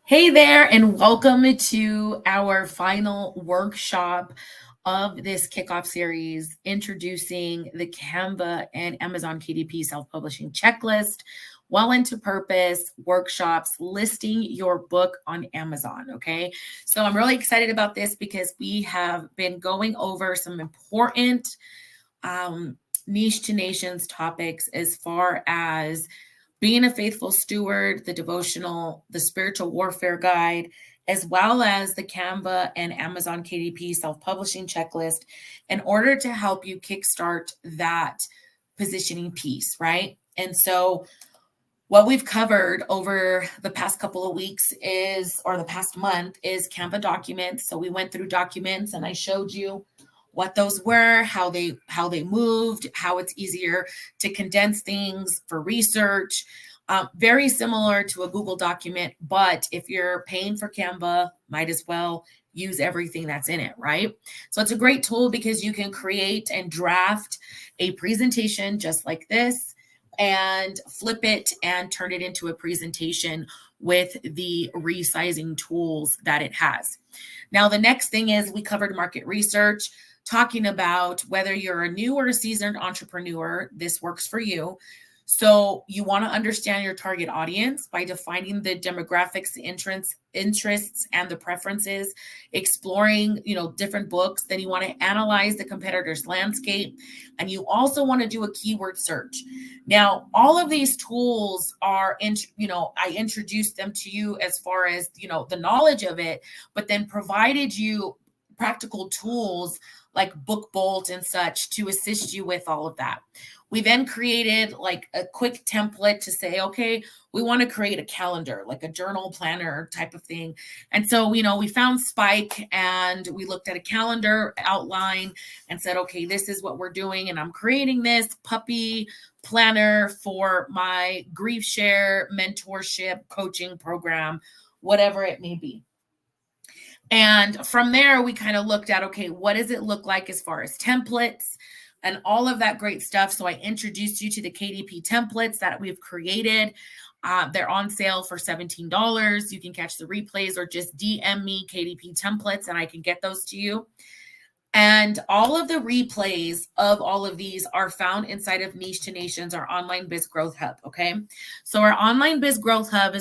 Hey there, and welcome to our final workshop of this kickoff series, introducing the Canva and Amazon KDP self publishing checklist, well into purpose workshops listing your book on Amazon. Okay, so I'm really excited about this because we have been going over some important niche to nations topics as far as being a faithful steward, the devotional, the spiritual warfare guide, as well as the Canva and Amazon KDP self publishing checklist in order to help you kickstart that positioning piece, right? And so, what we've covered over the past couple of weeks or the past month, is Canva documents. So we went through documents and I showed you what those were, how they moved, how it's easier to condense things for research. Very similar to a Google document, but if you're paying for Canva, might as well use everything that's in it, right? So it's a great tool because you can create and draft a presentation just like this and flip it and turn it into a presentation with the resizing tools that it has. Now, the next thing is we covered market research, talking about whether you're a new or a seasoned entrepreneur, this works for you. So you want to understand your target audience by defining the demographics, the interests, and the preferences, exploring, different books. Then you want to analyze the competitor's landscape, and you also want to do a keyword search. Now, all of these tools are, I introduced them to you as far as, the knowledge of it, but then provided you practical tools like Book Bolt and such to assist you with all of that. We then created like a quick template to say, okay, we want to create a calendar, like a journal planner type of thing. And so, we found Spike and we looked at a calendar outline and said, okay, this is what we're doing. And I'm creating this puppy planner for my grief share, mentorship, coaching program, whatever it may be. And from there, we kind of looked at, okay, what does it look like as far as templates and all of that great stuff? So I introduced you to the KDP templates that we've created. They're on sale for $17. You can catch the replays or just DM me KDP templates and I can get those to you. And all of the replays of all of these are found inside of Niche to Nations, our online biz growth hub. Okay. So our online biz growth hub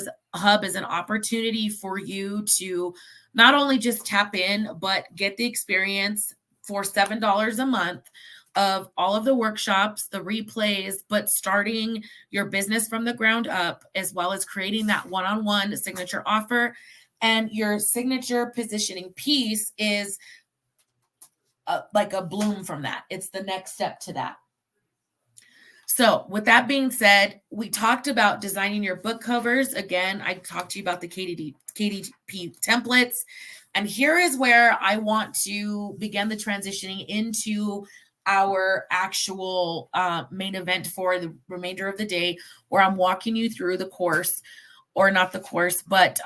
is an opportunity for you to not only just tap in, but get the experience for $7 a month of all of the workshops, the replays, but starting your business from the ground up, as well as creating that one-on-one signature offer. And your signature positioning piece is like a bloom from that. It's the next step to that. So with that being said, we talked about designing your book covers. Again, I talked to you about the KDP templates. And here is where I want to begin the transitioning into our actual main event for the remainder of the day, where I'm walking you through the course, or not the course, but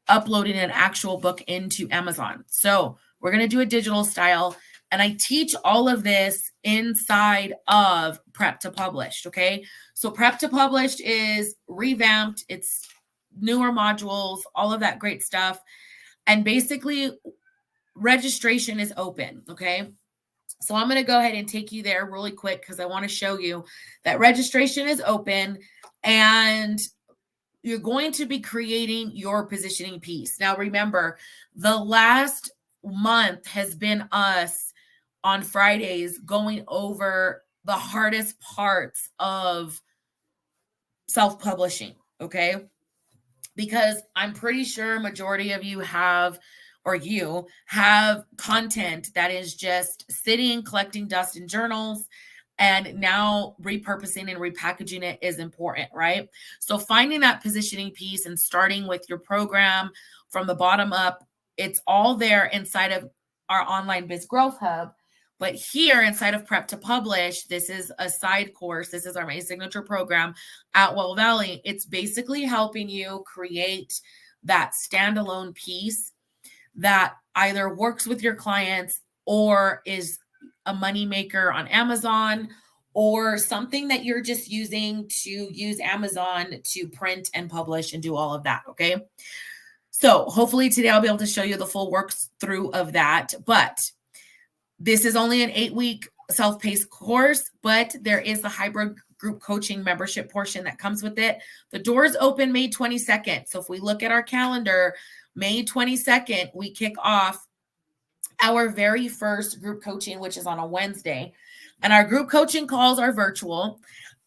uploading an actual book into Amazon. So we're going to do a digital style. And I teach all of this inside of Prep to Published, okay? So Prep to Published is revamped. It's newer modules, all of that great stuff. And basically, registration is open, okay? So I'm going to go ahead and take you there really quick because I want to show you that registration is open and you're going to be creating your positioning piece. Now, remember, the last month has been us on Fridays going over the hardest parts of self-publishing, okay? Because I'm pretty sure majority of you have content that is just sitting, collecting dust in journals, and now repurposing and repackaging it is important, right? So finding that positioning piece and starting with your program from the bottom up, it's all there inside of our online biz growth hub. But here inside of Prep to Publish, this is a side course. This is our main signature program at Well Valley. It's basically helping you create that standalone piece that either works with your clients or is a moneymaker on Amazon, or something that you're just using to use Amazon to print and publish and do all of that. Okay. So hopefully today I'll be able to show you the full work through of that. But this is only an 8-week self-paced course, but there is the hybrid group coaching membership portion that comes with it. The doors open May 22nd. So if we look at our calendar, May 22nd, we kick off our very first group coaching, which is on a Wednesday. And our group coaching calls are virtual.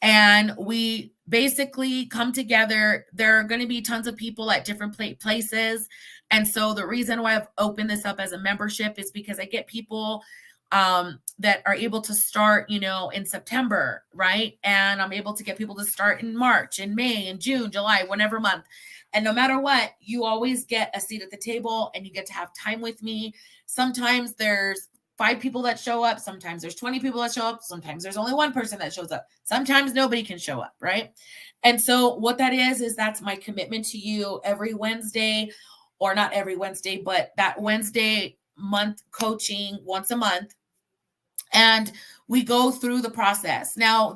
And we basically come together. There are going to be tons of people at different places. And so the reason why I've opened this up as a membership is because I get people that are able to start, in September, right? And I'm able to get people to start in March, in May, in June, July, whatever month. And no matter what, you always get a seat at the table and you get to have time with me. Sometimes there's 5 people that show up. Sometimes there's 20 people that show up. Sometimes there's only 1 person that shows up. Sometimes nobody can show up, right? And so what that is that's my commitment to you every Wednesday, or not every Wednesday, but that Wednesday month coaching once a month. And we go through the process. Now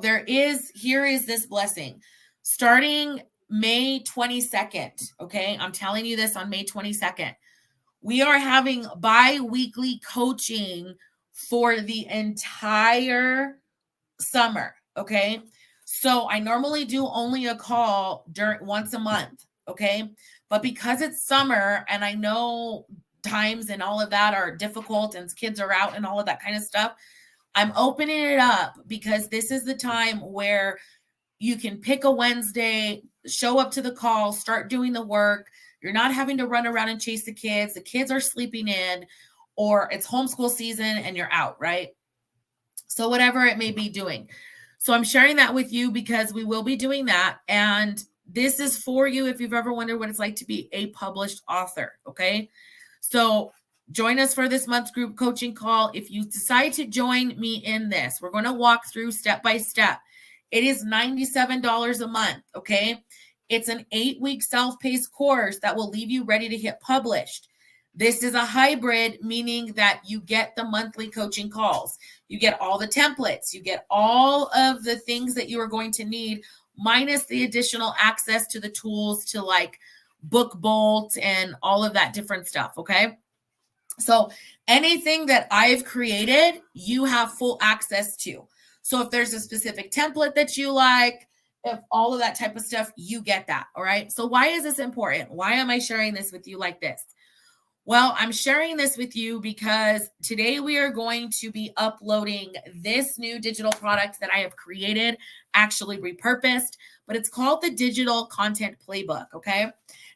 here is this blessing. Starting May 22nd, okay? I'm telling you this on May 22nd. We are having bi-weekly coaching for the entire summer, okay? So I normally do only a call once a month, okay? But because it's summer and I know times and all of that are difficult and kids are out and all of that kind of stuff, I'm opening it up because this is the time where you can pick a Wednesday, show up to the call, start doing the work. You're not having to run around and chase the kids. The kids are sleeping in, or it's homeschool season and you're out, right? So whatever it may be doing. So I'm sharing that with you because we will be doing that. And this is for you if you've ever wondered what it's like to be a published author, okay? So join us for this month's group coaching call. If you decide to join me in this, we're going to walk through step by step. It is $97 a month, okay? It's an 8-week self-paced course that will leave you ready to hit published. This is a hybrid, meaning that you get the monthly coaching calls. You get all the templates. You get all of the things that you are going to need, minus the additional access to the tools to like Book Bolt and all of that different stuff, okay? So anything that I've created, you have full access to. So if there's a specific template that you like, if all of that type of stuff, you get that, all right? So why is this important? Why am I sharing this with you like this? Well, I'm sharing this with you because today we are going to be uploading this new digital product that I have created, actually repurposed, but it's called the Digital Content Playbook, okay?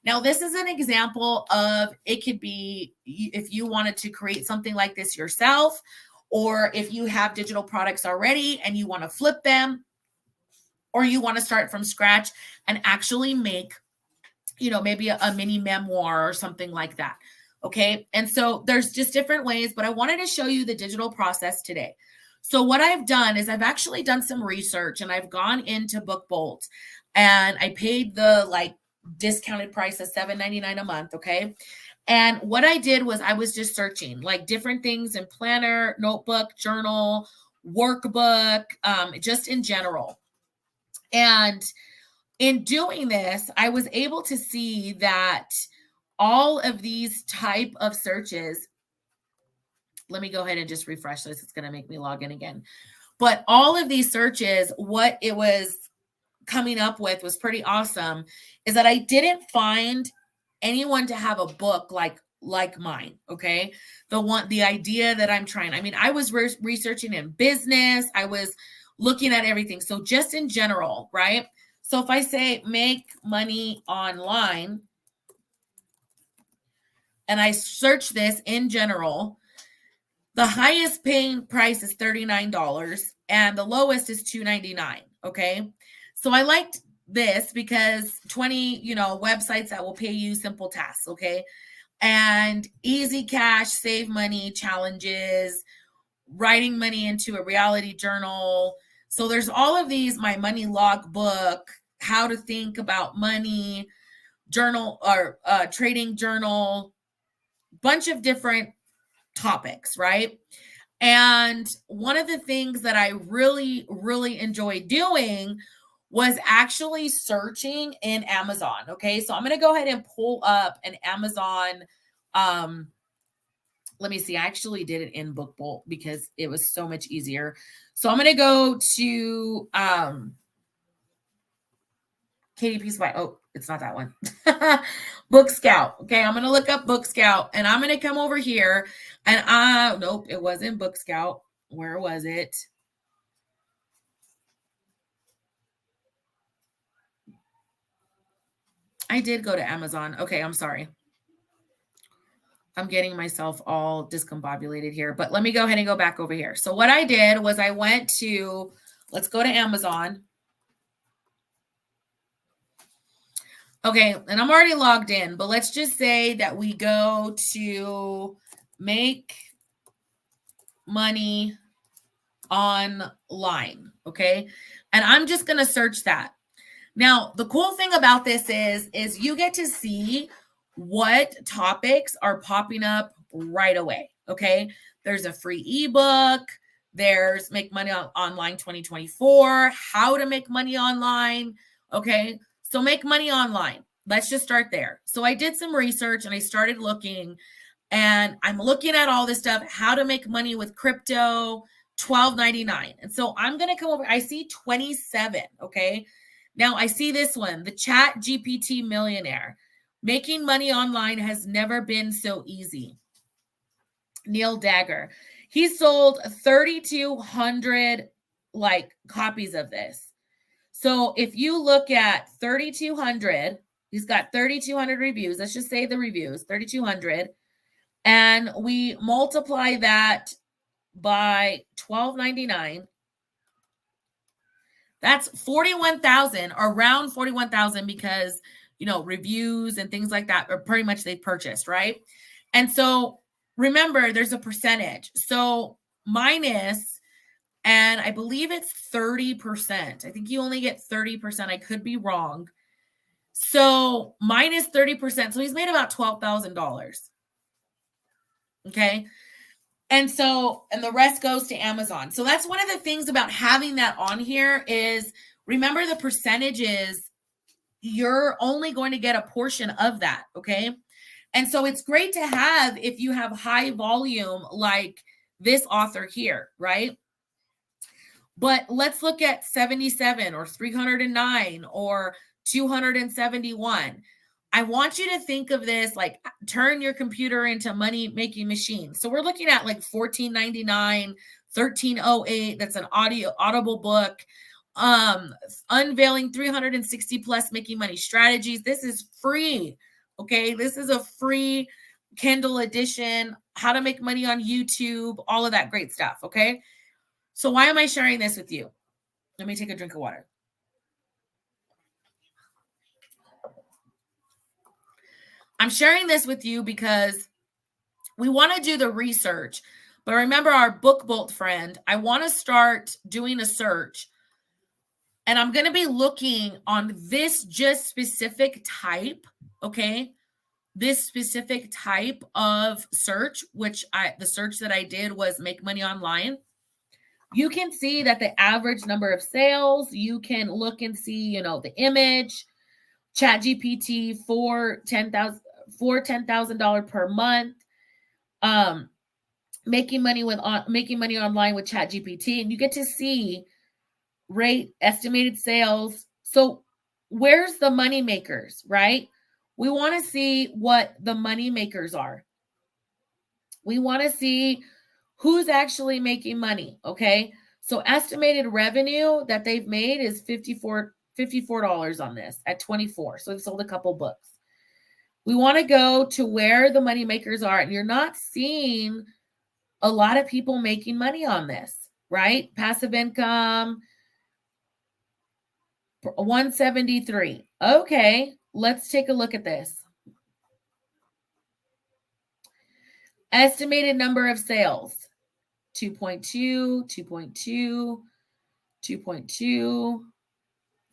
Now, this is an example of it could be if you wanted to create something like this yourself, or if you have digital products already and you want to flip them, or you want to start from scratch and actually make, maybe a mini memoir or something like that. Okay. And so there's just different ways, but I wanted to show you the digital process today. So what I've done is I've actually done some research and I've gone into Book Bolt and I paid the discounted price of $7.99 a month. Okay. And what I did was I was just searching like different things in planner, notebook, journal, workbook, just in general. And in doing this, I was able to see that all of these type of searches, let me go ahead and just refresh this. It's going to make me log in again. But all of these searches, what it was coming up with was pretty awesome, is that I didn't find anyone to have a book like mine, okay? The idea that I'm trying. I mean, I was researching in business. I was looking at everything. So just in general, right? So if I say make money online, and I search this in general, the highest paying price is $39 and the lowest is $2.99. Okay. So I liked this because 20, websites that will pay you simple tasks. Okay. And easy cash, save money challenges, writing money into a reality journal. So there's all of these, my money log book, how to think about money, journal or trading journal, bunch of different topics, right? And one of the things that I really, really enjoyed doing was actually searching in Amazon. Okay. So I'm going to go ahead and pull up an Amazon. Let me see. I actually did it in BookBolt because it was so much easier. So I'm going to go to KDP Spy. Oh, it's not that one. Book Scout. Okay, I'm going to look up Book Scout and I'm going to come over here and nope, it wasn't Book Scout. Where was it? I did go to Amazon. Okay, I'm sorry. I'm getting myself all discombobulated here, but let me go ahead and go back over here. So what I did was I went to, let's go to Amazon. Okay, and I'm already logged in, but let's just say that we go to make money online, okay? And I'm just going to search that. Now, the cool thing about this is you get to see what topics are popping up right away, okay? There's a free ebook, there's Make Money Online 2024, how to make money online, okay? So make money online. Let's just start there. So I did some research and I started looking and I'm looking at all this stuff, how to make money with crypto, $12.99. And so I'm going to come over. I see 27, okay? Now I see this one, the Chat GPT Millionaire. Making money online has never been so easy. Neil Dagger. He sold 3,200 copies of this. So if you look at 3,200, he's got 3,200 reviews. Let's just say the reviews, 3,200. And we multiply that by $12.99. That's 41,000, around 41,000, because, reviews and things like that are pretty much they purchased, right? And so remember, there's a percentage. So minus, and I believe it's 30%. I think you only get 30%. I could be wrong. So minus 30%. So he's made about $12,000. Okay. And the rest goes to Amazon. So that's one of the things about having that on here is remember the percentages, you're only going to get a portion of that. Okay. And so it's great to have if you have high volume like this author here, right? But let's look at 77 or 309 or 271. I want you to think of this like turn your computer into money making machine. So we're looking at like $14.99, $13.08. That's an audible book. Unveiling 360 plus making money strategies. This is free. Okay. This is a free Kindle edition, how to make money on YouTube, all of that great stuff. Okay. So why am I sharing this with you? Let me take a drink of water. I'm sharing this with you because we want to do the research. But remember our BookBolt friend, I want to start doing a search. And I'm going to be looking on this just specific type, okay? This specific type of search, the search that I did was make money online. You can see that the average number of sales, you can look and see, the image, Chat GPT for $10,000 per month, making money online with Chat GPT, and you get to see rate, estimated sales. So where's the money makers, right? We want to see what the money makers are. We want to see who's actually making money, okay? So estimated revenue that they've made is $54 on this at 24. So they've sold a couple books. We want to go to where the money makers are, and you're not seeing a lot of people making money on this, right? Passive income, 173. Okay, let's take a look at this. Estimated number of sales, 2.2, 2.2, 2.2,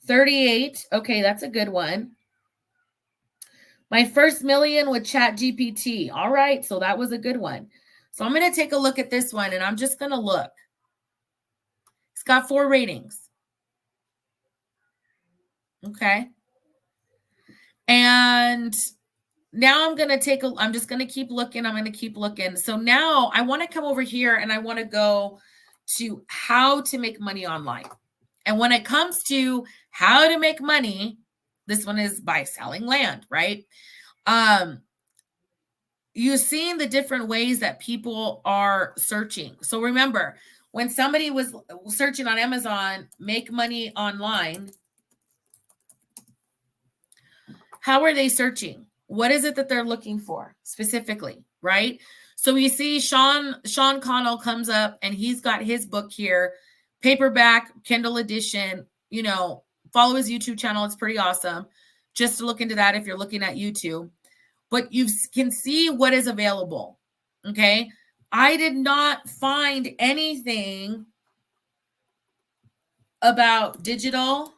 38. Okay, that's a good one. My first million with Chat GPT. All right, so that was a good one. So I'm going to take a look at this one, and I'm just going to look. It's got 4 ratings. Okay. And now I'm just going to keep looking. I'm going to keep looking. So now I want to come over here and I want to go to how to make money online. And when it comes to how to make money, this one is by selling land, right? You've seen the different ways that people are searching. So remember, when somebody was searching on Amazon, make money online, how are they searching? What is it that they're looking for specifically, right? So you see Sean Connell comes up and he's got his book here, paperback, Kindle edition, follow his YouTube channel. It's pretty awesome. Just to look into that if you're looking at YouTube. But you can see what is available, okay? I did not find anything about digital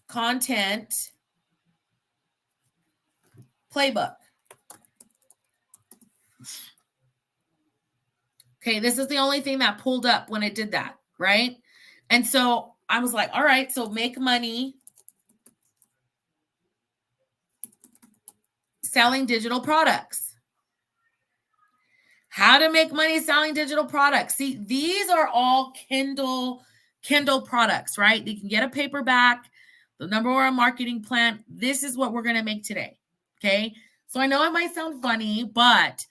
content playbook. Okay, this is the only thing that pulled up when it did that, right? And so I was like, all right, so make money selling digital products. How to make money selling digital products. See, these are all Kindle products, right? You can get a paperback, the number one marketing plan. This is what we're going to make today. Okay. So I know it might sound funny, but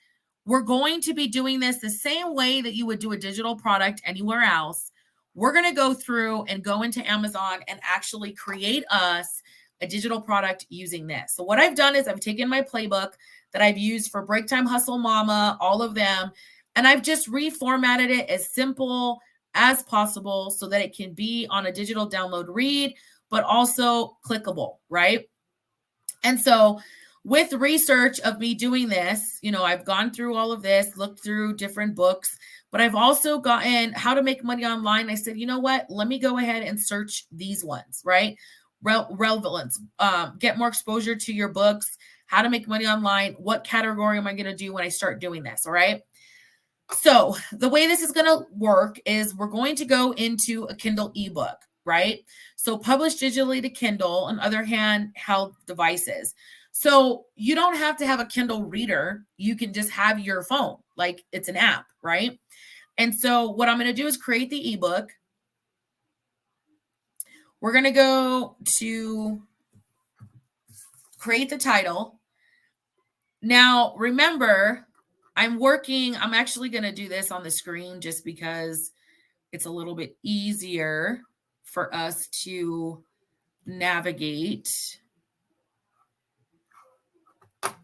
we're going to be doing this the same way that you would do a digital product anywhere else. We're going to go through and go into Amazon and actually create us a digital product using this. So what I've done is I've taken my playbook that I've used for Break Time Hustle Mama, all of them, and I've just reformatted it as simple as possible so that it can be on a digital download read, but also clickable, right? And so with research of me doing this, I've gone through all of this, looked through different books, but I've also gotten how to make money online. I said, you know what? Let me go ahead and search these ones, right? Relevance, get more exposure to your books, how to make money online. What category am I going to do when I start doing this? All right. So the way this is going to work is we're going to go into a Kindle ebook, right? So published digitally to Kindle, on other handheld devices. So you don't have to have a Kindle reader. You can just have your phone, like it's an app, right? And so what I'm going to do is create the ebook. We're going to go to create the title. Now, remember, I'm actually going to do this on the screen just because it's a little bit easier for us to navigate.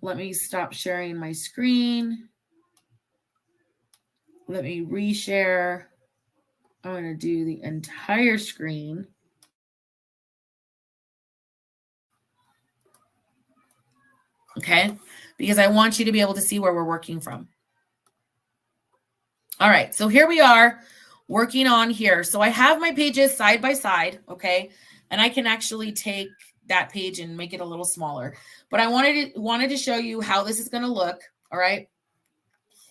Let me stop sharing my screen. Let me reshare. I'm going to do the entire screen. Okay, because I want you to be able to see where we're working from. All right, so here we are working on here. So I have my pages side by side, okay? And I can actually take that page and make it a little smaller. But I wanted to show you how this is going to look, all right?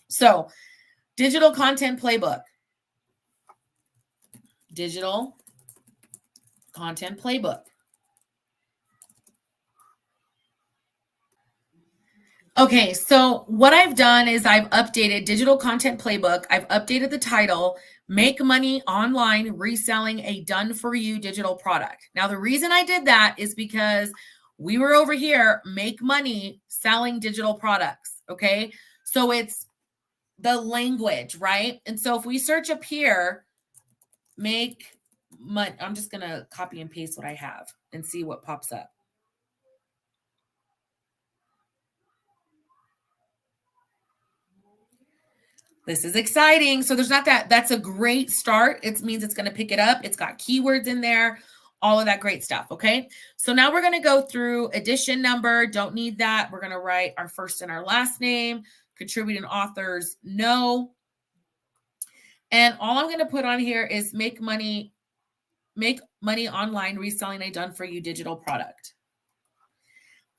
So, digital content playbook. Digital content playbook. Okay, so what I've done is I've updated digital content playbook. I've updated the title, Make Money Online Reselling a Done For You Digital Product. Now, the reason I did that is because we were over here, make money selling digital products, okay? So it's the language, right? And so if we search up here, make money, I'm just going to copy and paste what I have and see what pops up. This is exciting. So there's not that's a great start. It means it's going to pick it up. It's got keywords in there, all of that great stuff. Okay. So now we're going to go through edition number. Don't need that. We're going to write our first and our last name, contributing authors. No. And all I'm going to put on here is make money online reselling a done for you digital product.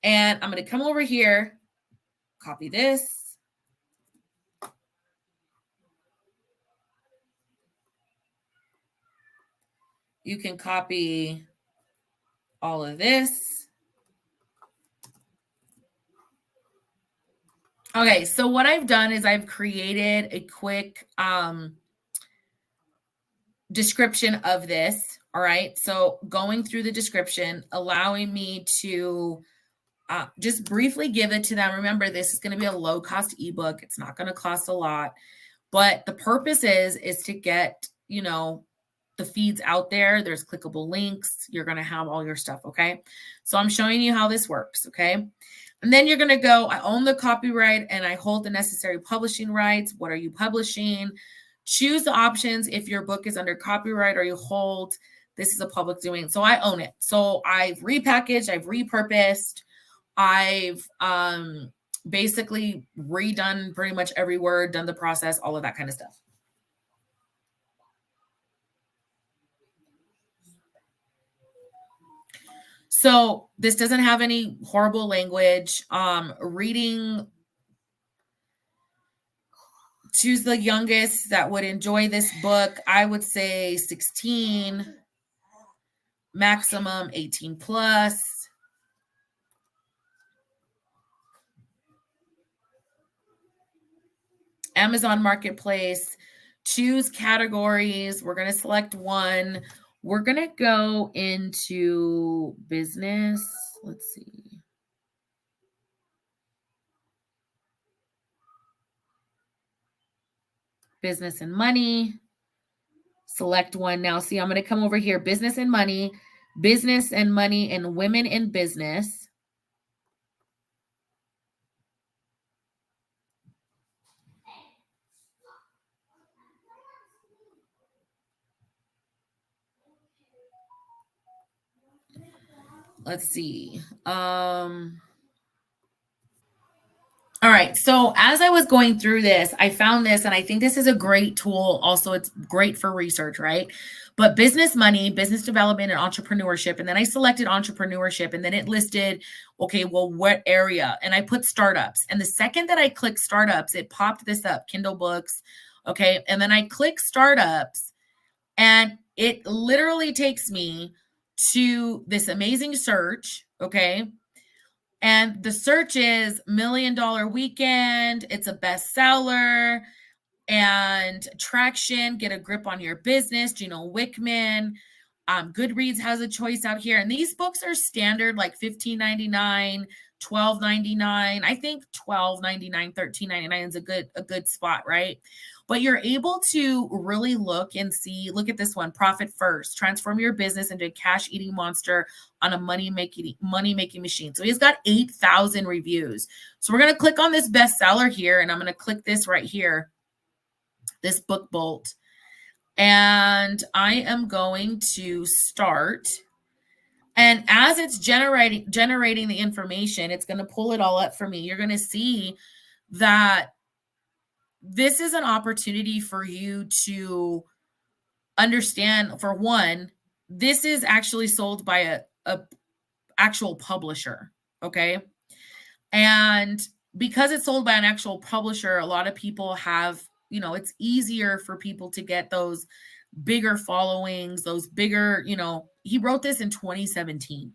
And I'm going to come over here, copy this. You can copy all of this. Okay, so what I've done is I've created a quick description of this. All right, so going through the description, allowing me to just briefly give it to them. Remember, this is going to be a low cost ebook. It's not going to cost a lot, but the purpose is to get, the feeds out there. There's clickable links. You're going to have all your stuff. Okay. So I'm showing you how this works. Okay. And then you're going to go, I own the copyright and I hold the necessary publishing rights. What are you publishing? Choose the options if your book is under copyright or you hold, this is a public domain. So I own it. So I've repackaged, I've repurposed, I've basically redone pretty much every word, done the process, all of that kind of stuff. So this doesn't have any horrible language. Reading, choose the youngest that would enjoy this book. I would say 16, maximum 18 plus. Amazon Marketplace, choose categories. We're going to select one. We're going to go into business. Let's see. Business and money. Select one. Now, see, I'm going to come over here. Business and money and women in business. Let's see. All right. So as I was going through this, I found this, and I think this is a great tool. Also, it's great for research, right? But business money, business development, and entrepreneurship. And then I selected entrepreneurship, and then it listed, okay, well, what area? And I put startups. And the second that I clicked startups, it popped this up, Kindle books. Okay. And then I click startups, and it literally takes me to this amazing search. Okay. And the search is $1 Million Weekend. It's a bestseller and traction. Get a grip on your business. Gino Wickman. Goodreads has a choice out here. And these books are standard like $15.99, $12.99. I think $12.99, $13.99 is a good spot, right? But you're able to really look and see, look at this one, Profit First, transform your business into a cash-eating monster on a money-making machine. So he's got 8,000 reviews. So we're going to click on this bestseller here, and I'm going to click this right here, this book bolt. And I am going to start. And as it's generating the information, it's going to pull it all up for me. You're going to see that this is an opportunity for you to understand, for one, this is actually sold by a actual publisher, okay? And because it's sold by an actual publisher, a lot of people have, it's easier for people to get those bigger followings, those bigger, he wrote this in 2017,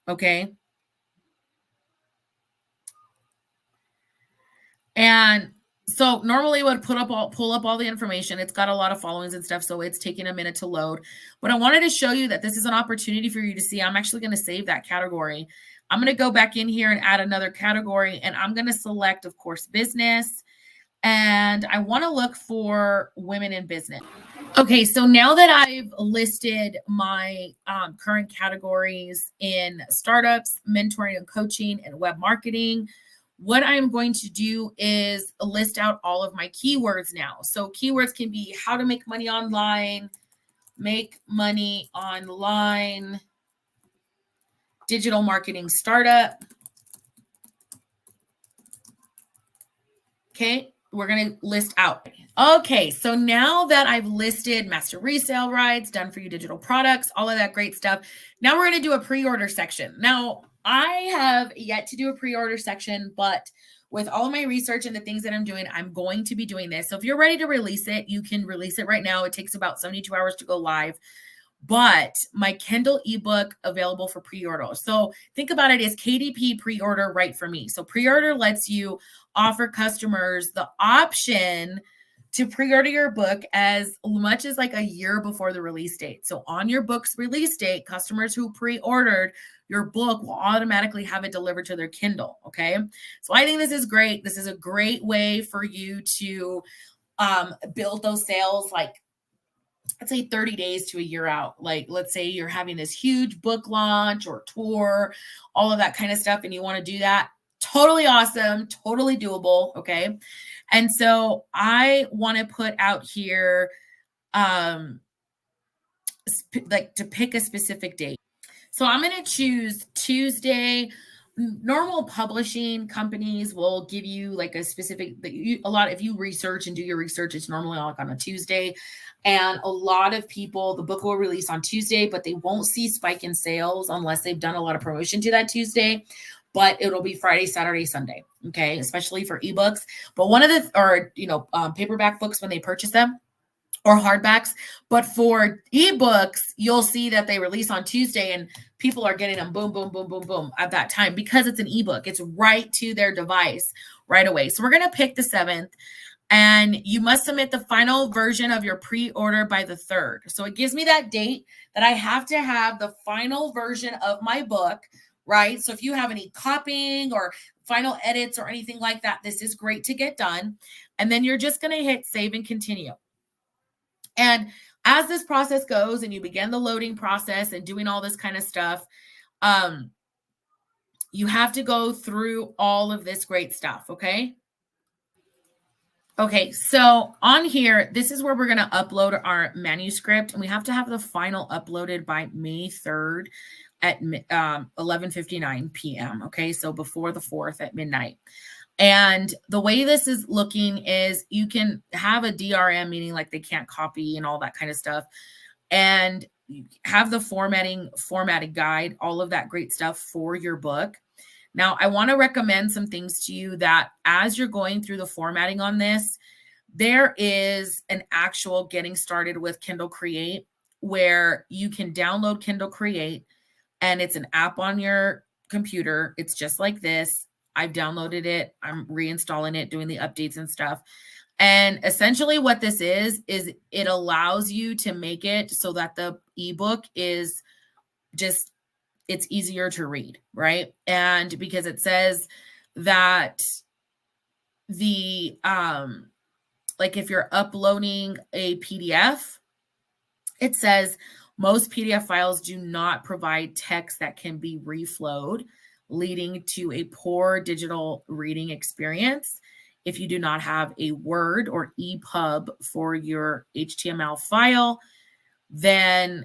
okay? And so normally it would pull up all the information. It's got a lot of followings and stuff, so it's taking a minute to load. But I wanted to show you that this is an opportunity for you to see. I'm actually going to save that category. I'm going to go back in here and add another category, and I'm going to select, of course, business. And I want to look for women in business. Okay, so now that I've listed my current categories in startups, mentoring and coaching, and web marketing, what I'm going to do is list out all of my keywords now. So keywords can be how to make money online, digital marketing startup. Okay, we're going to list out. Okay, so now that I've listed master resale rights, done for you digital products, all of that great stuff, now we're going to do a pre-order section. Now, I have yet to do a pre-order section, but with all of my research and the things that I'm doing, I'm going to be doing this. So if you're ready to release it, you can release it right now. It takes about 72 hours to go live. But my Kindle ebook available for pre-order. So think about it as KDP pre-order right for me. So pre-order lets you offer customers the option to pre-order your book as much as like a year before the release date. So on your book's release date, customers who pre-ordered your book will automatically have it delivered to their Kindle. Okay. So I think this is great. This is a great way for you to build those sales, like I'd say 30 days to a year out. Like, let's say you're having this huge book launch or tour, all of that kind of stuff, and you want to do that. Totally awesome, totally doable. Okay. And so I want to put out here, like to pick a specific date. So I'm going to choose Tuesday. Normal publishing companies will give you like a specific, a lot, if you research and do your research, it's normally like on a Tuesday. And a lot of people, the book will release on Tuesday, but they won't see spike in sales unless they've done a lot of promotion to that Tuesday. But it'll be Friday, Saturday, Sunday. Okay. Especially for ebooks. But one of the, or, paperback books when they purchase them, or hardbacks. But for ebooks, you'll see that they release on Tuesday and people are getting them boom, boom, boom, boom, boom at that time because it's an ebook. It's right to their device right away. So we're going to pick the 7th, and you must submit the final version of your pre-order by the 3rd. So it gives me that date that I have to have the final version of my book, right? So if you have any copying or final edits or anything like that, this is great to get done. And then you're just going to hit save and continue. And as this process goes and you begin the loading process and doing all this kind of stuff, you have to go through all of this great stuff, okay? Okay, so on here, this is where we're going to upload our manuscript, and we have to have the final uploaded by May 3rd at 11:59 p.m., okay? So before the 4th at midnight. And the way this is looking is you can have a DRM, meaning like they can't copy and all that kind of stuff, and have the formatted guide, all of that great stuff for your book. Now, I want to recommend some things to you that as you're going through the formatting on this, there is an actual getting started with Kindle Create where you can download Kindle Create, and it's an app on your computer. It's just like this. I've downloaded it. I'm reinstalling it, doing the updates and stuff. And essentially what this is it allows you to make it so that the ebook is just, it's easier to read, right? And because it says that the, like if you're uploading a PDF, it says most PDF files do not provide text that can be reflowed, leading to a poor digital reading experience. If you do not have a Word or EPUB for your HTML file, then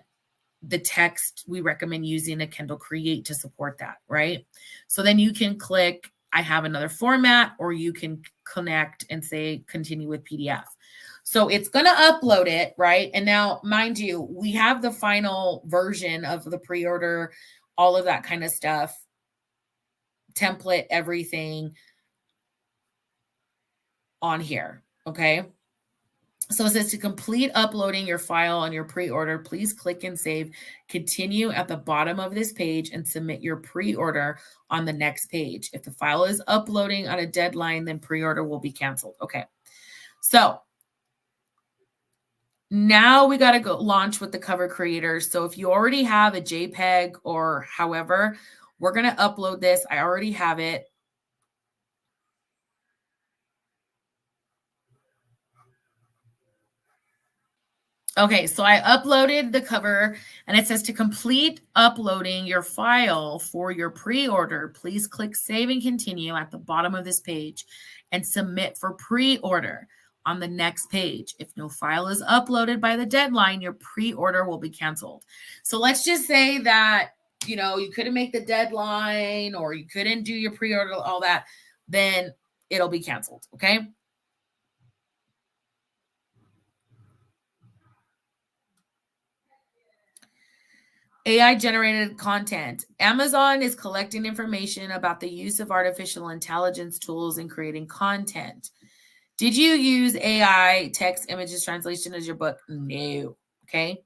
the text, we recommend using a Kindle Create to support that, right? So then you can click, I have another format, or you can connect and say, continue with PDF. So it's going to upload it, right? And now, mind you, we have the final version of the pre-order, all of that kind of stuff, template, everything on here, okay? So it says to complete uploading your file on your pre-order, please click and save, continue at the bottom of this page and submit your pre-order on the next page. If the file is uploading on a deadline, then pre-order will be canceled. Okay. So now we got to go launch with the cover creators. So if you already have a JPEG or however, we're going to upload this. I already have it. Okay, so I uploaded the cover, and it says to complete uploading your file for your pre-order, please click save and continue at the bottom of this page and submit for pre-order on the next page. If no file is uploaded by the deadline, your pre-order will be canceled. So let's just say that, you couldn't make the deadline or you couldn't do your pre-order, all that, then it'll be canceled, okay? AI generated content. Amazon is collecting information about the use of artificial intelligence tools in creating content. Did you use AI text images translation as your book? No. Okay.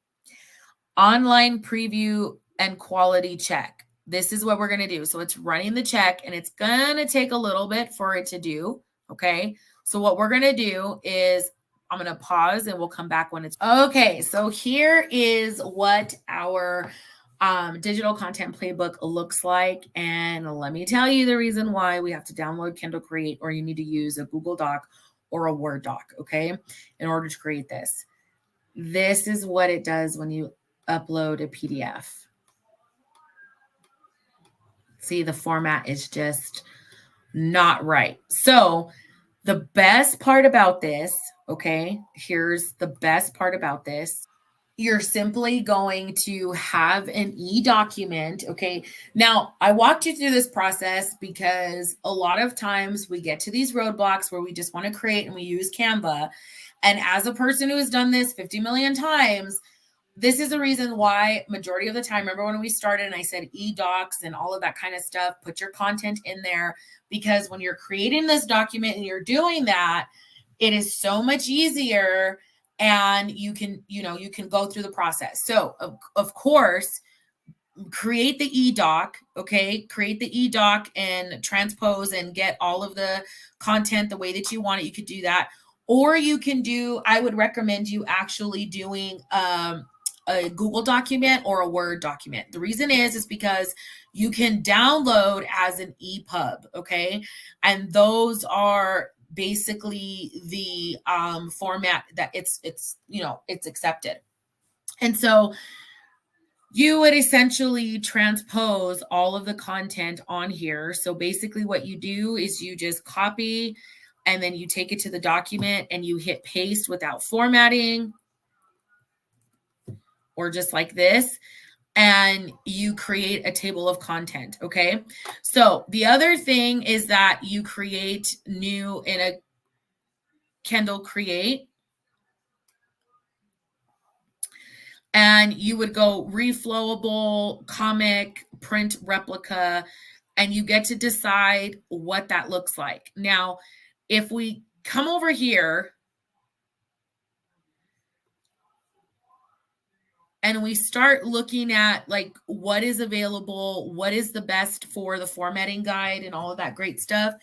Online preview and quality check. This is what we're going to do. So it's running the check and it's going to take a little bit for it to do. Okay. So what we're going to do is I'm going to pause and we'll come back when it's okay. So here is what our digital content playbook looks like. And let me tell you the reason why we have to download Kindle Create, or you need to use a Google Doc or a Word doc, okay, in order to create this. This is what it does when you upload a PDF. See, the format is just not right. So the best part about this, okay, here's the best part about this. You're simply going to have an e-document, okay? Now, I walked you through this process because a lot of times we get to these roadblocks where we just want to create and we use Canva. And as a person who has done this 50 million times, this is the reason why majority of the time, remember when we started and I said e-docs and all of that kind of stuff, put your content in there, because when you're creating this document and you're doing that, it is so much easier and you can go through the process. So of course, create the e-doc, okay? Create the e-doc and transpose and get all of the content the way that you want it. You could do that. Or you can do, I would recommend you actually doing a Google document or a Word document. The reason is because you can download as an EPUB, okay? And those are basically the format that it's accepted. And so you would essentially transpose all of the content on here. So basically what you do is you just copy and then you take it to the document and you hit paste without formatting, or just like this, and you create a table of content, okay? So the other thing is that you create new in a Kindle Create, and you would go reflowable, comic, print replica, and you get to decide what that looks like. Now, if we come over here and we start looking at like what is available, what is the best for the formatting guide and all of that great stuff,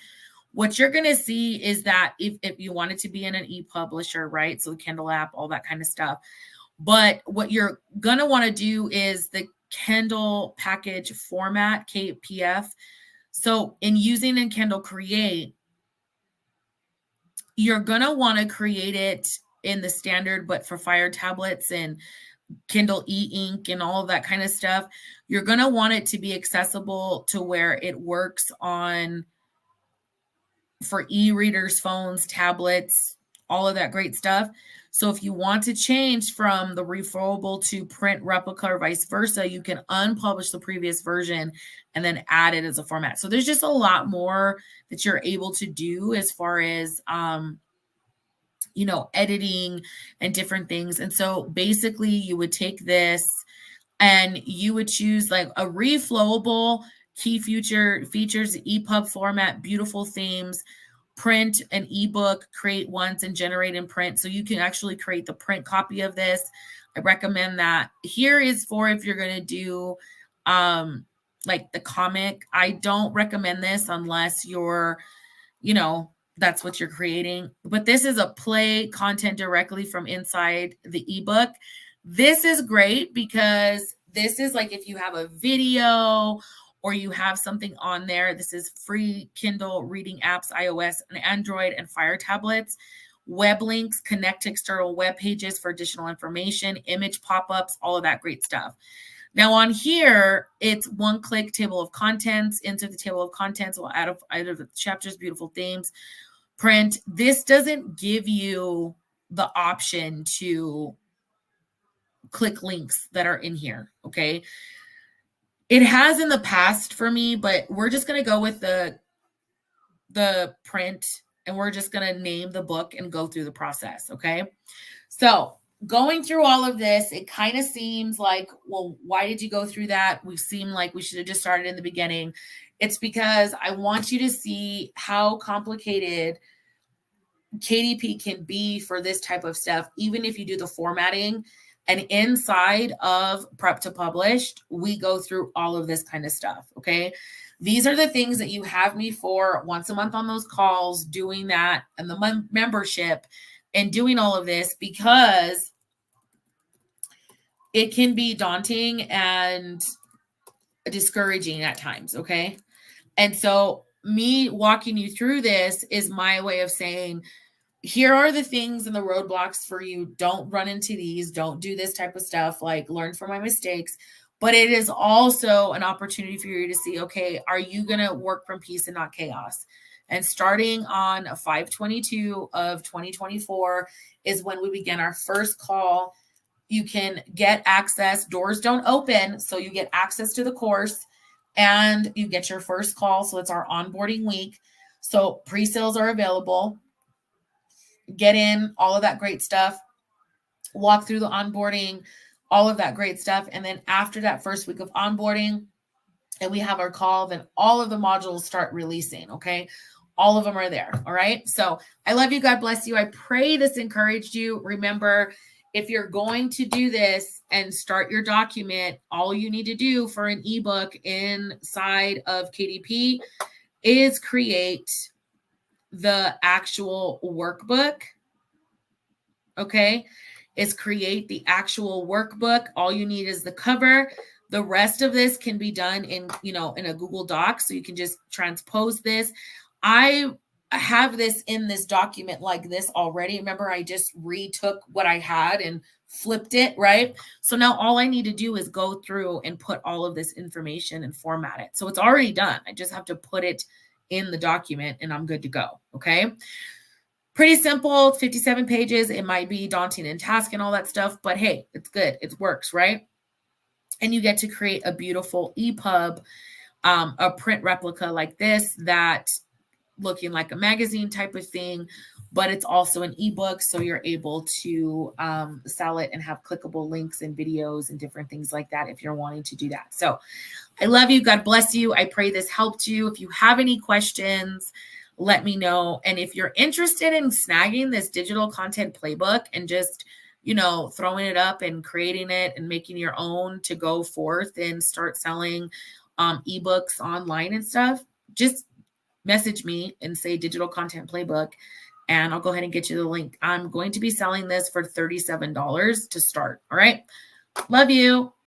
what you're going to see is that if you want it to be in an e-publisher, right? So the Kindle app, all that kind of stuff. But what you're going to want to do is the Kindle package format, KPF. So in using in Kindle Create, you're going to want to create it in the standard, but for Fire tablets and Kindle e-ink and all of that kind of stuff, you're going to want it to be accessible to where it works on for e-readers, phones, tablets, all of that great stuff. So if you want to change from the reflowable to print replica or vice versa, you can unpublish the previous version and then add it as a format. So there's just a lot more that you're able to do as far as editing and different things. And so basically you would take this and you would choose like a reflowable features, EPUB format, beautiful themes, print an ebook, create once and generate in print. So you can actually create the print copy of this. I recommend that. Here is for if you're going to do like the comic. I don't recommend this unless you're, that's what you're creating. But this is a play content directly from inside the ebook. This is great because this is like if you have a video or you have something on there. This is free Kindle reading apps, iOS and Android and Fire tablets. Web links, connect to external web pages for additional information, image pop-ups, all of that great stuff. Now on here, it's one-click table of contents. Insert the table of contents. We'll add either the chapters, beautiful themes, print. This doesn't give you the option to click links that are in here, okay? It has in the past for me, but we're just going to go with the print and we're just going to name the book and go through the process, okay? So going through all of this, it kind of seems like, well, why did you go through that? We seem like we should have just started in the beginning. It's because I want you to see how complicated KDP can be for this type of stuff, even if you do the formatting. And inside of Prep to Published, we go through all of this kind of stuff. Okay. These are the things that you have me for once a month on those calls, doing that and the membership and doing all of this, because it can be daunting and discouraging at times. Okay. And so, me walking you through this is my way of saying, here are the things and the roadblocks for you. Don't run into these. Don't do this type of stuff. Like, learn from my mistakes. But it is also an opportunity for you to see, okay, are you going to work from peace and not chaos? And starting on 5/22 of 2024 is when we begin our first call. You can get access. Doors don't open, so you get access to the course and you get your first call. So it's our onboarding week. So pre-sales are available. Get in, all of that great stuff, walk through the onboarding, all of that great stuff. And then after that first week of onboarding, and we have our call, then all of the modules start releasing. Okay. All of them are there. All right. So I love you. God bless you. I pray this encouraged you. Remember, if you're going to do this and start your document, all you need to do for an ebook inside of KDP is create the actual workbook. Okay. Is create the actual workbook. All you need is the cover. The rest of this can be done in a Google Doc. So you can just transpose this. I have this in this document like this already. Remember, I just retook what I had and flipped it, right? So now all I need to do is go through and put all of this information and format it. So it's already done. I just have to put it in the document and I'm good to go. Okay. Pretty simple, 57 pages. It might be daunting in task and all that stuff, but hey, it's good. It works, right? And you get to create a beautiful EPUB, a print replica like this, that looking like a magazine type of thing, but it's also an ebook. So you're able to sell it and have clickable links and videos and different things like that if you're wanting to do that. So I love you. God bless you. I pray this helped you. If you have any questions, let me know. And if you're interested in snagging this digital content playbook and just, throwing it up and creating it and making your own to go forth and start selling ebooks online and stuff, just message me and say digital content playbook, and I'll go ahead and get you the link. I'm going to be selling this for $37 to start. All right. Love you.